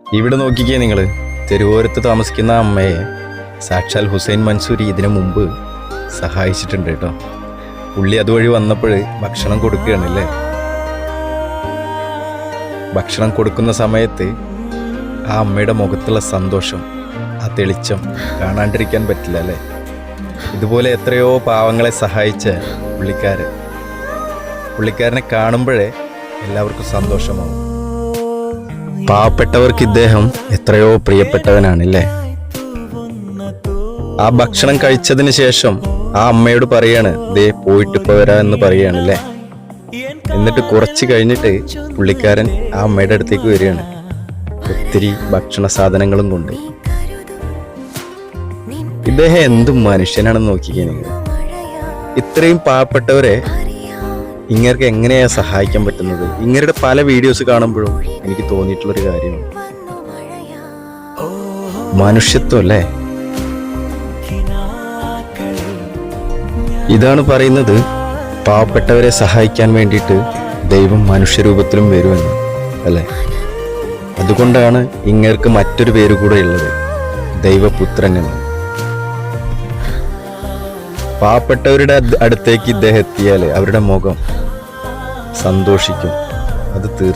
ഇവിടെ നോക്കിക്കേ നിങ്ങൾ, തെരുവോരത്ത് താമസിക്കുന്ന അമ്മയെ സാക്ഷാൽ ഹുസൈൻ മൻസൂരി ഇതിനു മുമ്പ് സഹായിച്ചിട്ടുണ്ട് കേട്ടോ. പുള്ളി അതുവഴി വന്നപ്പോൾ ഭക്ഷണം കൊടുക്കുകയാണല്ലേ. ഭക്ഷണം കൊടുക്കുന്ന സമയത്ത് ആ അമ്മയുടെ മുഖത്തുള്ള സന്തോഷം, ആ തെളിച്ചം കാണാണ്ടിരിക്കാൻ പറ്റില്ല അല്ലേ. ഇതുപോലെ എത്രയോ പാവങ്ങളെ സഹായിച്ച പുള്ളിക്കാരനെ കാണുമ്പോഴേ എല്ലാവർക്കും സന്തോഷമാവും. പാവപ്പെട്ടവർക്ക് ഇദ്ദേഹം എത്രയോ പ്രിയപ്പെട്ടവനാണല്ലേ. ആ ഭക്ഷണം കഴിച്ചതിന് ശേഷം ആ അമ്മയോട് പറയാണ്, ദേ പോയിട്ട് ഇപ്പൊ വരാ എന്ന് പറയുകയാണല്ലേ. എന്നിട്ട് കുറച്ച് കഴിഞ്ഞിട്ട് പുള്ളിക്കാരൻ ആ അമ്മയുടെ അടുത്തേക്ക് വരികയാണ്, ഒത്തിരി ഭക്ഷണ സാധനങ്ങളും കൊണ്ട്. ഇദ്ദേഹം എന്ത് മനുഷ്യനാണെന്ന് നോക്കിക്കേ നിങ്ങൾ. ഇത്രയും പാവപ്പെട്ടവരെ ഇങ്ങർക്ക് എങ്ങനെയാ സഹായിക്കാൻ പറ്റുന്നത്? ഇങ്ങരുടെ പല വീഡിയോസ് കാണുമ്പോഴും എനിക്ക് തോന്നിയിട്ടുള്ളൊരു കാര്യമാണ് മനുഷ്യത്വം അല്ലേ. ഇതാണ് പറയുന്നത്, പാവപ്പെട്ടവരെ സഹായിക്കാൻ വേണ്ടിയിട്ട് ദൈവം മനുഷ്യരൂപത്തിലും വരുമെന്ന് അല്ലേ. അതുകൊണ്ടാണ് ഇങ്ങർക്ക് മറ്റൊരു പേര് കൂടെ ഉള്ളത്, ദൈവപുത്രൻ എന്ന്. പാവപ്പെട്ടവരുടെ അടുത്തേക്ക് ഇദ്ദേഹം എത്തിയാൽ അവരുടെ മുഖം സന്തോഷിക്കും, അത് തീർച്ചയായും.